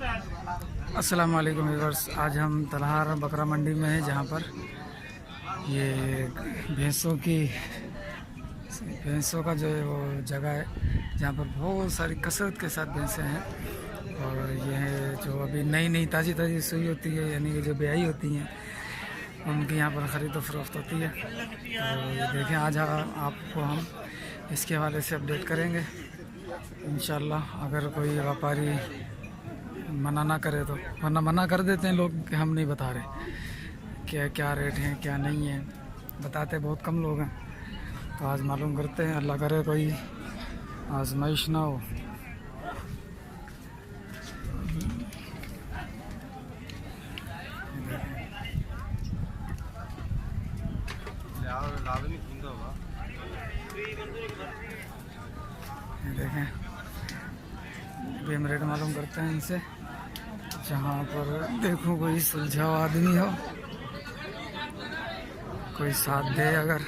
अस्सलाम वालेकुम व्यूअर्स, आज हम तलहार बकरा मंडी में हैं, जहाँ पर ये भैंसों का जो है वो जगह है, जहाँ पर बहुत सारी कसरत के साथ भैंसें हैं। और ये है जो अभी नई ताज़ी सुई होती है, यानी कि जो ब्याई होती हैं, उनकी यहाँ पर ख़रीद फरोख्त होती है। तो ये देखें, आज आपको हम इसके हवाले से अपडेट करेंगे इंशाल्लाह। अगर कोई व्यापारी मना ना करे तो, वरना मना कर देते हैं लोग कि हम नहीं बता रहे क्या रेट है क्या नहीं है, बताते बहुत कम लोग हैं। तो आज मालूम करते हैं, अल्लाह करे कोई आजमाइश ना हो। देखें, अभी हम रेट मालूम करते हैं इनसे, जहाँ पर देखो कोई सुलझा हुआ आदमी हो, कोई साथ दे। अगर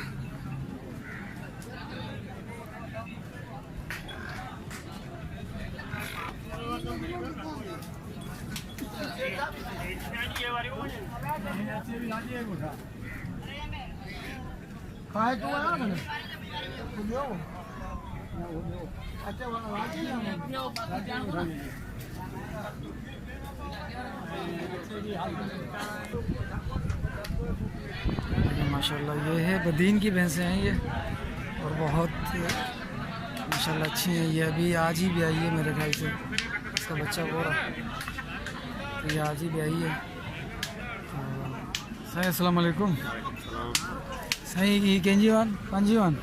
माशाल्लाह ये है बदीन की भैंसें हैं ये, और बहुत माशाल्लाह अच्छी हैं। ये अभी आज ही ब्याई है मेरे ख्याल से, इसका बच्चा हो रहा, तो ये आज ही ब्याई है। सही, अस्सलाम वालेकुम। सही, ये केंजीवान पांजीवान,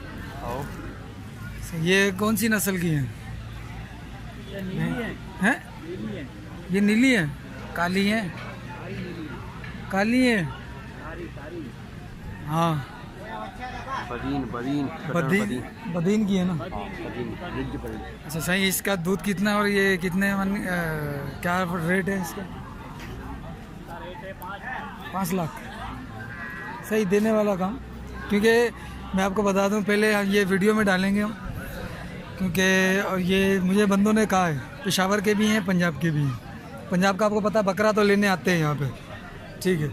ये कौन सी नस्ल की है? हैं? ये नीली है, काली है, काली है। हाँ, बदीन की है ना। अच्छा सही, इसका दूध कितना और ये कितने क्या रेट है इसका? 5 लाख। सही, देने वाला काम। क्योंकि मैं आपको बता दूं, पहले ये वीडियो में डालेंगे हम, क्योंकि ये मुझे बंदों ने कहा है, पेशावर के भी हैं, पंजाब के भी हैं। पंजाब का आपको पता, बकरा तो लेने आते हैं यहाँ पे, ठीक है।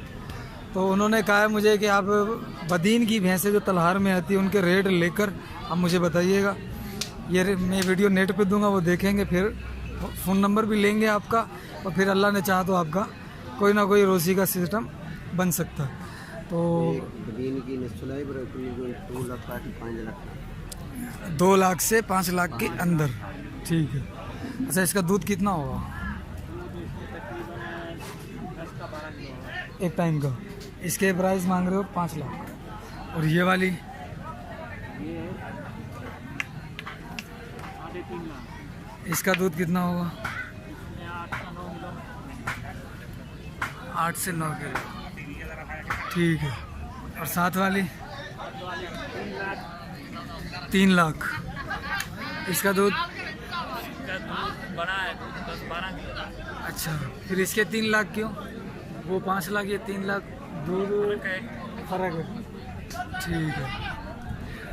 तो उन्होंने कहा है मुझे कि आप बदीन की भैंसें जो तलहार में आती है उनके रेट लेकर आप मुझे बताइएगा। ये मैं वीडियो नेट पे दूंगा, वो देखेंगे, फिर फ़ोन नंबर भी लेंगे आपका, और फिर अल्लाह ने चाहा तो आपका कोई ना कोई रोज़ी का सिस्टम बन सकता है। तो 2 लाख से 5 लाख के अंदर, ठीक है। अच्छा, इसका दूध कितना होगा एक टाइम का? इसके प्राइस मांग रहे हो 5 लाख। और ये वाली इसका दूध कितना होगा? 8 से 9 किलो, ठीक है। और साथ वाली 3 लाख। इसका दूध बड़ा है, 10-12 किलो। अच्छा, फिर इसके 3 लाख क्यों? वो 5 लाख, ये 3 लाख, दूध फर्क है, ठीक है।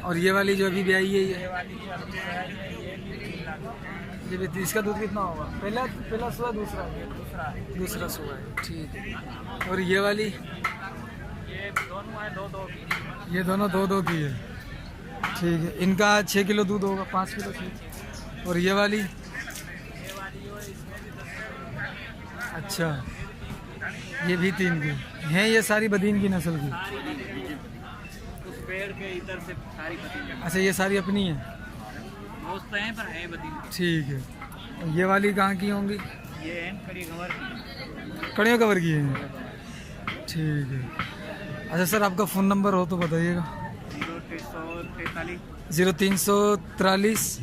और ये वाली जो अभी ब्याई है, ये भी, इसका दूध कितना होगा? पहला सुआ, दूसरा सुआ है, ठीक है। और ये वाली, ये दोनों 2-2 की है, ठीक है। इनका 6 किलो दूध होगा, 5 किलो 6। और ये वाली, अच्छा, ये भी 3 की हैं। ये सारी बदीन की नस्ल की? उस पेड़ के इधर से सारी बदीन। अच्छा, ये सारी अपनी है, दोस्त हैं पर है बदीन, ठीक है। और ये वाली कहाँ की होंगी? ये है कड़ियों कवर की है, ठीक है। अच्छा सर, आपका फ़ोन नंबर हो तो बताइएगा। 0343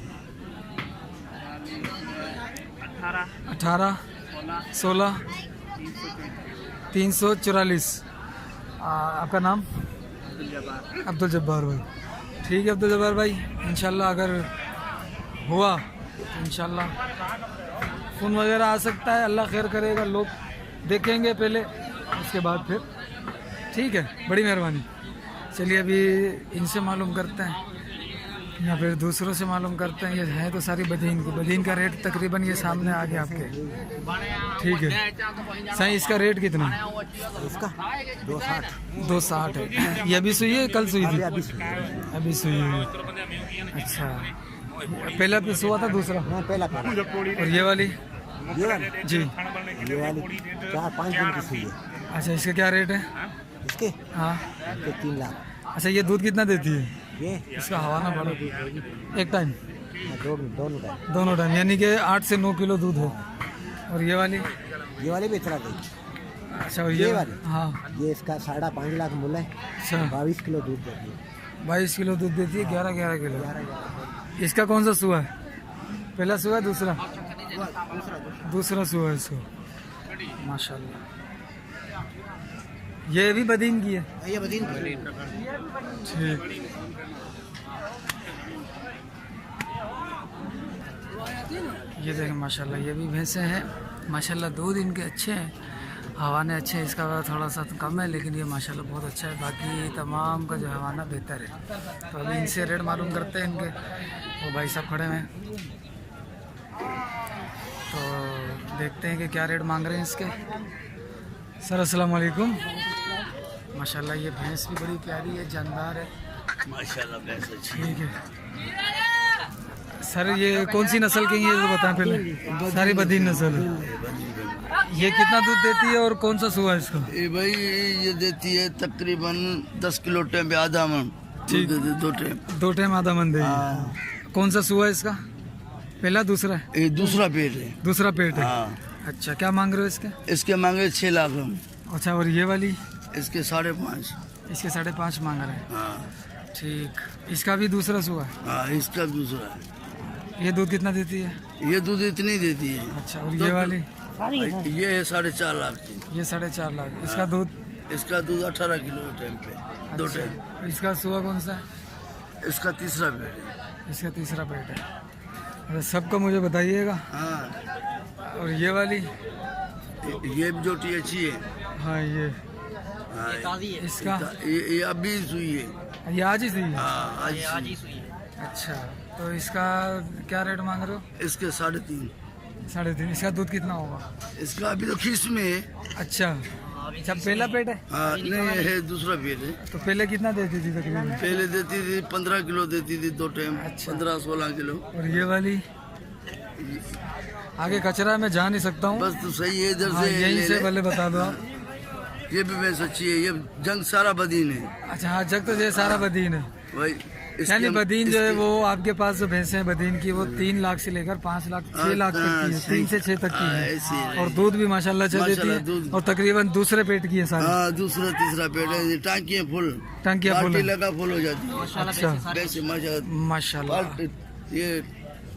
18 16 344। आपका नाम? अब्दुल जब्बार भाई, ठीक है अब्दुल जब्बार भाई। इंशाल्लाह अगर हुआ तो इंशाल्लाह फ़ोन वगैरह आ सकता है, अल्लाह खैर करेगा। लोग देखेंगे पहले, उसके बाद फिर, ठीक है। बड़ी मेहरबानी। चलिए अभी इनसे मालूम करते हैं या फिर दूसरों से मालूम करते हैं। ये है तो सारी बदीन की। बदीन का रेट तकरीबन ये सामने आ गया आपके। ठीक है। सही, इसका रेट कितना? इसका 260 260 है। ये अभी सुई है, कल सुई थी? अभी सुई है। अच्छा, पहला पीस हुआ था, दूसरा? हाँ पहला और ये वाली? ये वाली जी। ये वाली 4-5 दिन की सुई है अच्छा, इसका क्या रेट है? इसके हाँ। इसके 3 लाख। अच्छा, ये दूध कितना देती है? ये इसका हवाना बड़ा एक टाइम? दोनों का। दोनों टाइम, यानी कि 8 से 9 किलो दूध है। और ये वाली? ये वाली भी इतना देगी। अच्छा, और ये वाली? हाँ। ये इसका 5.5 लाख मूल्य है। अच्छा, 22 किलो दूध देती है। 22 किलो दूध देती है, 11 किलो। इसका कौन सा सुआ है? पहला सुआ है, दूसरा? दूसरा सुआ है इसको। माशाल्लाह, ये भी बदीन की है? ये बदीन ठीक। ये देखें माशाल्लाह, ये भी भैंसे हैं माशाल्लाह। दूध इनके अच्छे हैं, हवाने अच्छे हैं। इसका थोड़ा सा कम है, लेकिन ये माशाल्लाह बहुत अच्छा है। बाकी तमाम का जो हवाना बेहतर है। तो अभी इनसे रेट मालूम करते हैं इनके। वो भाई साहब खड़े हैं, तो देखते हैं कि क्या रेट मांग रहे हैं इसके। सर अस्सलाम वालेकुम। माशाल्लाह ये भैंस भी बड़ी प्यारी है, जानदार है माशाल्लाह भैंस अच्छी। ठीक है सर, ये कौन सी नस्ल की है ये तो बताएं पहले। सारी बदीन नस्ल है। ये कितना दूध देती है और कौन सा सुआ है इसका? ये भाई ये देती है तकरीबन 10 किलो टाइम पे आधा मन ठीक। दूध देती 2 टाइम। 2 टाइम आधा मन देगी। कौन सा सुआ है इसका? पहला, दूसरा है? ये दूसरा पेट है। दूसरा पेट है। हाँ। अच्छा, क्या मांग रहे हो इसके? इसके मांगे 6 लाख हम। अच्छा, और ये वाली? इसके 5.5। इसके 5.5 मांग रहे हैं। हाँ ठीक। इसका भी दूसरा सुआ है? हाँ इसका दूसरा है। ये दूध कितना देती है? ये दूध इतनी देती है। अच्छा, और ये वाली? ये है 4.5 लाख की। ये 4.5 लाख। इसका दूध? इसका दूध 18 किलो टाइम पे 2 टाइम। अच्छा, इसका सुआ कौन सा है? इसका तीसरा पेट है। इसका तीसरा पेट है। अच्छा, सबका मुझे बताइएगा। हाँ और ये वाली? ये भी जोटी अच्छी है। हाँ, ये हाँ, इसका? ये अभी सुई है। ये आज ही सही है? हाँ आज सुई। अच्छा, तो इसका क्या रेट मांग रहे हो? इसके 3.5। 3.5। इसका दूध कितना होगा? इसका अभी तो खीस में है। अच्छा, जब पहला पेट है? हाँ नहीं है दूसरा पेट है। तो पहले कितना देती थी तकरीबन? पहले देती थी 15 किलो देती थी 2 टाइम। अच्छा। 15-16 किलो। और ये वाली? आगे कचरा मैं जा नहीं सकता हूँ। बस तो सही है इधर हाँ, से यहीं ले से ले। पहले बता दो आप। ये भी भैंस अच्छी है। ये जंग सारा बदीन है अच्छा, हाँ, जग तो ये सारा बदीन है। भाई। यानी बदीन जो है वो आपके पास जो भैंसे हैं बदीन की, वो 3 लाख से लेकर 5 लाख 6 लाख तक की है। 3 से 6 तक की ऐसी है। है। और दूध भी माशाल्लाह अच्छा देती माशाल्लाह है। दूध। और तकरीबन दूसरे पेट की है सारी। हाँ दूसरा तीसरा पेट है। ये टांकियाँ फुल। टंकियाँ फुल बाल्टी है। लगा फुल हो जाती है। अच्छा, वैसे माशाल्लाह माशाल्लाह। ये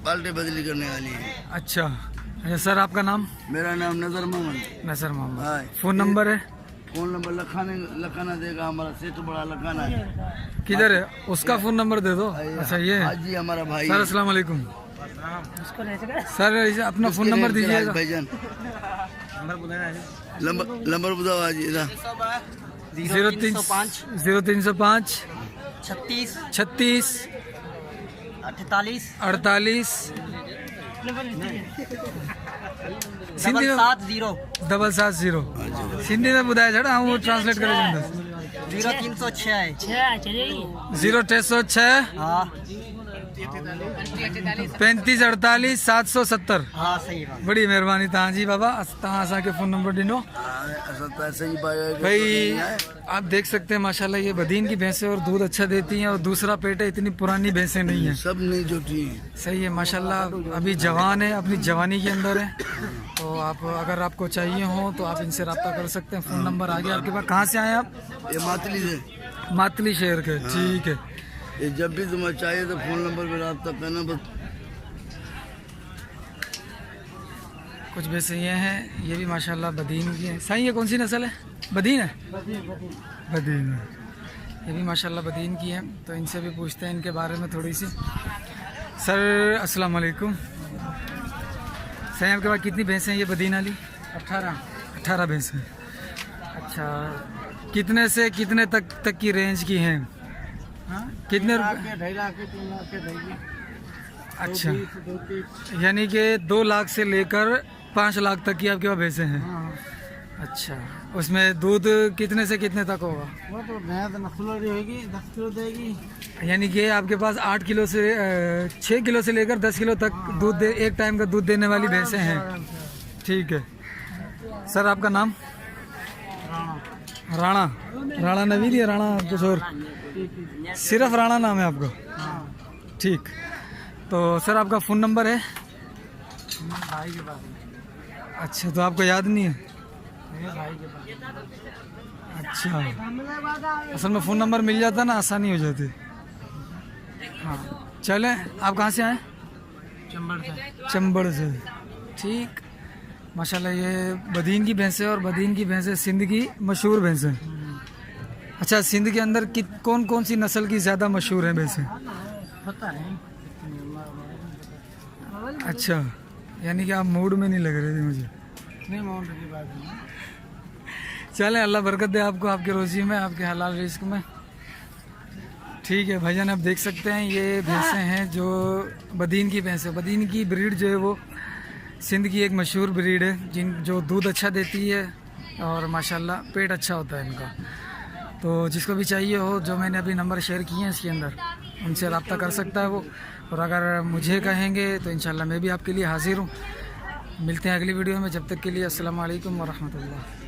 बाल्टी बदली करने वाली है। अच्छा, अच्छा सर, आपका नाम? मेरा नाम नजर मोहम्मद। नसर मोहम्मद। हाँ। फ़ोन नंबर है? फोन नंबर लखाना देगा हमारा। सेठ बड़ा लखाना है। किधर है उसका फ़ोन नंबर दे दो। अच्छा, ये है। हाजी हमारा भाई। सर अस्सलाम वालेकुम। सर इसे अपना फ़ोन नंबर दीजिएगा। भाईजान नंबर बताओ आज 0305 36 36 48 48 सिंधी में 770 770 सिंधी में ॿुधाए छॾ, ऐं उहो ट्रांसलेट करे छॾींदुसि। 0306 है 0306 हाँ 35 48 770। हाँ सही बात। बड़ी महिरबानी तव्हांजी बाबा, तव्हां असांखे फ़ोन नंबर ॾिनो। सही भाई। भाई आप देख सकते हैं माशाल्लाह ये बदीन की भैंसें और दूध अच्छा देती हैं। और दूसरा पेट है, इतनी पुरानी भैंसें नहीं हैं। सब नहीं जोटी है। सही है माशाल्लाह, अभी जवान है, अपनी जवानी के अंदर है। तो आप अगर आपको चाहिए हो तो आप इनसे रब्ता कर सकते हैं। फ़ोन नंबर आ गया आपके पास। कहाँ से आए आप? ये मातली से। मातली शहर के। ठीक है, ये जब भी तुम्हें चाहिए तो फोन नंबर पे रब्ता करना बस। कुछ भैंसें ये हैं, ये भी माशाल्लाह बदीन की हैं। सही, ये कौन सी नस्ल है? बदीन है? बदीन है। ये भी माशाल्लाह बदीन की है। तो इनसे भी पूछते हैं इनके बारे में थोड़ी सी। सर अस्सलाम वालेकुम। सही, आपके पास कितनी भैंसें हैं ये बदीन वाली? 18 भैंसें। अच्छा, कितने से कितने तक की रेंज की हैं? कितने रुपए? अच्छा, यानी कि 2 लाख से लेकर 5 लाख तक की आपके पास भैंसे हैं? अच्छा, उसमें दूध कितने से कितने तक होगा? वो तो भैंस नस्ल रहेगी, 10 किलो देगी। यानी कि आपके पास 8 किलो से 6 किलो से लेकर 10 किलो तक दूध एक टाइम का दूध देने वाली भैंसें हैं। ठीक है सर, आपका नाम? राणा। राणा नवीद या राणा कुछ और? सिर्फ राणा नाम है आपका? ठीक। तो सर आपका फ़ोन नंबर है? भाई के पास अच्छा, तो आपको याद नहीं है? भाई के पास। अच्छा, असल में फ़ोन नंबर मिल जाता ना, आसानी हो जाती। हाँ चलें, आप कहाँ से आए? चंबड़ से। ठीक, माशाल्लाह ये बदीन की भैंसें, और बदीन की भैंसें सिंध की मशहूर भैंसें। अच्छा, सिंध के अंदर कौन कौन सी नस्ल की ज़्यादा मशहूर हैं भैंसें? पता नहीं। अच्छा, यानी कि आप मूड में नहीं लग रहे थे मुझे। नहीं माउंट की बात नहीं। चलें, अल्लाह बरकत दे आपको, आपके रोज़ी में, आपके हलाल रिस्क में। ठीक है भाईजान, आप देख सकते हैं ये भैंसें हैं जो बदीन की भैंसें। बदीन की ब्रीड जो है वो सिंध की एक मशहूर ब्रीड है, जो दूध अच्छा देती है और माशाल्लाह पेट अच्छा होता है इनका। तो जिसको भी चाहिए हो, जो मैंने अभी नंबर शेयर किए हैं इसके अंदर, उनसे रब्ता कर सकता है वो। और अगर मुझे कहेंगे तो इंशाल्लाह मैं भी आपके लिए हाजिर हूँ। मिलते हैं अगली वीडियो में, जब तक के लिए अस्सलाम वालेकुम व रहमतुल्लाह।